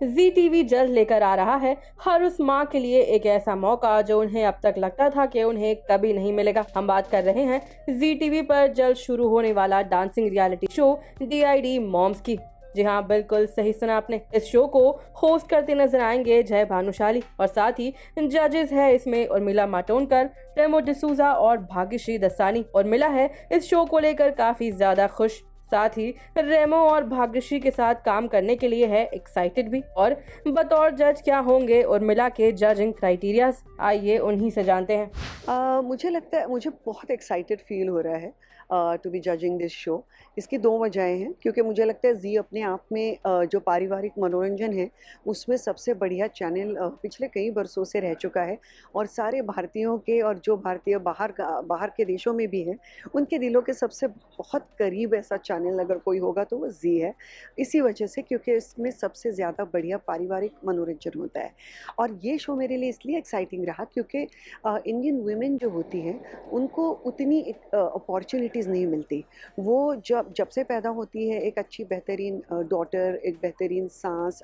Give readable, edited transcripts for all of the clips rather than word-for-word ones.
जी TV जल्द लेकर आ रहा है हर उस माँ के लिए एक ऐसा मौका जो उन्हें अब तक लगता था कि उन्हें कभी नहीं मिलेगा। हम बात कर रहे हैं जी टीवी पर जल्द शुरू होने वाला dancing reality show DID moms की। जी हाँ, बिल्कुल सही सुना आपने। इस शो को होस्ट करते नजर आएंगे जय भानुशाली और साथ ही जजेस है इसमें उर्मिला मातोंडकर, रेमो डिसूजा और भाग्यश्री दस्तानी। और मिला है इस शो को लेकर काफी ज्यादा खुश, साथ ही रेमो और भाग्यश्री के साथ काम करने के लिए है एक्साइटेड भी। और बतौर जज क्या होंगे उर्मिला के जजिंग क्राइटेरियाज, आइए उन्हीं से जानते हैं। मुझे लगता है मुझे बहुत एक्साइटेड फील हो रहा है to be judging this show. इसकी दो वजहें हैं, क्योंकि मुझे लगता है जी अपने आप में जो पारिवारिक मनोरंजन है उसमें सबसे बढ़िया चैनल पिछले कई बरसों से रह चुका है। और सारे भारतीयों के और जो भारतीय बाहर के देशों में भी हैं उनके दिलों के सबसे बहुत करीब ऐसा चैनल अगर कोई होगा तो वो जी है। इसी वजह से, क्योंकि इसमें सबसे ज़्यादा बढ़िया पारिवारिक मनोरंजन होता है। और ये शो मेरे लिए इसलिए एक्साइटिंग रहा क्योंकि इंडियन वुमेन जो होती हैं उनको उतनी अपॉर्चुनिटीज़ नहीं मिलती। वो जब जब से पैदा होती है एक अच्छी बेहतरीन डॉटर, एक बेहतरीन सास,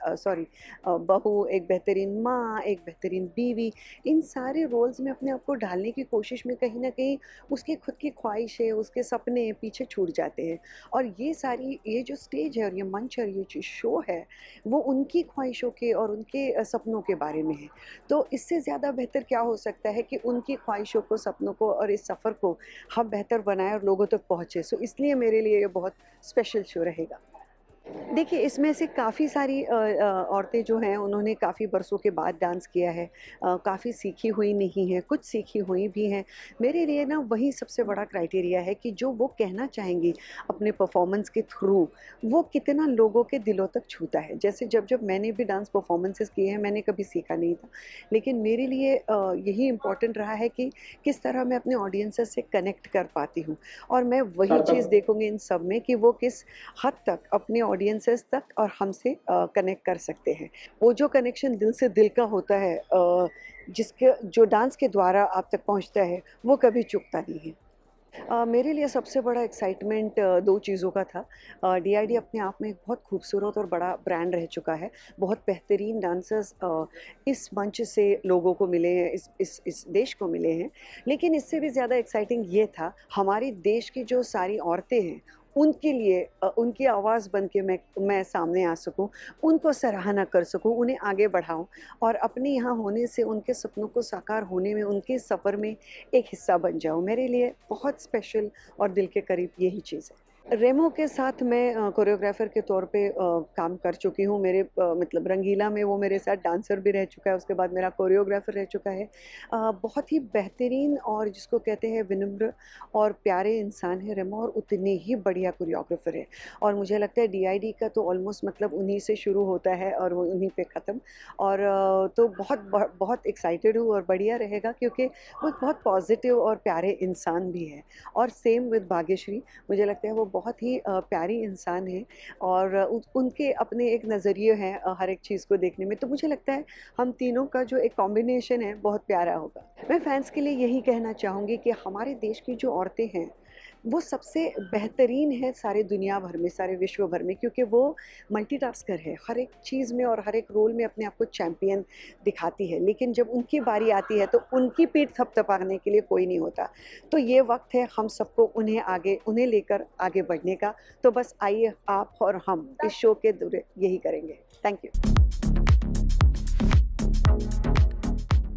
बहू, एक बेहतरीन माँ, एक बेहतरीन बीवी, इन सारे रोल्स में अपने आप को ढालने की कोशिश में कहीं ना कहीं उसकी खुद की ख्वाहिशें, उसके सपने पीछे छूट जाते हैं। और ये जो स्टेज है और ये मंच और ये जो शो है वो उनकी ख्वाहिशों के और उनके सपनों के बारे में है। तो इससे ज़्यादा बेहतर क्या हो सकता है कि उनकी ख्वाहिशों को, सपनों को और इस सफ़र को हम बेहतर बनाएं और लोगों तक पहुँचे। सो इसलिए मेरे लिए ये बहुत स्पेशल शो रहेगा। देखिए, इसमें से काफ़ी सारी औरतें जो हैं उन्होंने काफ़ी बरसों के बाद डांस किया है। काफ़ी सीखी हुई नहीं हैं, कुछ सीखी हुई भी हैं। मेरे लिए ना वही सबसे बड़ा क्राइटेरिया है कि जो वो कहना चाहेंगी अपने परफॉर्मेंस के थ्रू, वो कितना लोगों के दिलों तक छूता है। जैसे जब जब मैंने भी डांस परफॉर्मेंसेस किए हैं, मैंने कभी सीखा नहीं था, लेकिन मेरे लिए यही इम्पोर्टेंट रहा है कि किस तरह मैं अपने ऑडियंसेस से कनेक्ट कर पाती हूँ। और मैं वही चीज़ देखूँगी इन सब में कि वो किस हद तक अपने ऑडियंसेस तक और हमसे कनेक्ट कर सकते हैं। वो जो कनेक्शन दिल से दिल का होता है, जिसके जो डांस के द्वारा आप तक पहुंचता है, वो कभी चूकता नहीं है। मेरे लिए सबसे बड़ा एक्साइटमेंट दो चीज़ों का था। DID अपने आप में एक बहुत खूबसूरत और बड़ा ब्रांड रह चुका है। बहुत बेहतरीन डांसर्स इस मंच से लोगों को मिले हैं, इस देश को मिले हैं। लेकिन इससे भी ज़्यादा एक्साइटिंग ये था, हमारे देश की जो सारी औरतें हैं उनके लिए उनकी आवाज़ बन के मैं सामने आ सकूं, उनको सराहना कर सकूं, उन्हें आगे बढ़ाऊं और अपने यहाँ होने से उनके सपनों को साकार होने में, उनके सफ़र में एक हिस्सा बन जाऊं। मेरे लिए बहुत स्पेशल और दिल के करीब यही चीज़ है। रेमो के साथ मैं कोरियोग्राफर के तौर पे काम कर चुकी हूँ। मेरे मतलब रंगीला में वो मेरे साथ डांसर भी रह चुका है, उसके बाद मेरा कोरियोग्राफर रह चुका है। बहुत ही बेहतरीन और जिसको कहते हैं विनम्र और प्यारे इंसान है रेमो, और उतने ही बढ़िया कोरियोग्राफर है। और मुझे लगता है DID का तो ऑलमोस्ट मतलब उन्हीं से शुरू होता है और वो उन्हीं पे ख़त्म। और तो बहुत एक्साइटेड हूँ और बढ़िया रहेगा, क्योंकि वो एक बहुत पॉजिटिव और प्यारे इंसान भी है। और सेम विद भाग्यश्री, मुझे लगता है वो बहुत ही प्यारी इंसान है और उनके अपने एक नज़रिए हैं हर एक चीज़ को देखने में। तो मुझे लगता है हम तीनों का जो एक कॉम्बिनेशन है बहुत प्यारा होगा। मैं फैंस के लिए यही कहना चाहूँगी कि हमारे देश की जो औरतें हैं वो सबसे बेहतरीन है सारे दुनिया भर में, सारे विश्व भर में, क्योंकि वो मल्टीटास्कर है। हर एक चीज़ में और हर एक रोल में अपने आप को चैम्पियन दिखाती है। लेकिन जब उनकी बारी आती है तो उनकी पीठ थपथपाने के लिए कोई नहीं होता। तो ये वक्त है हम सबको उन्हें लेकर आगे बढ़ने का। तो बस आइए, आप और हम इस शो के दूर यही करेंगे। Thank you.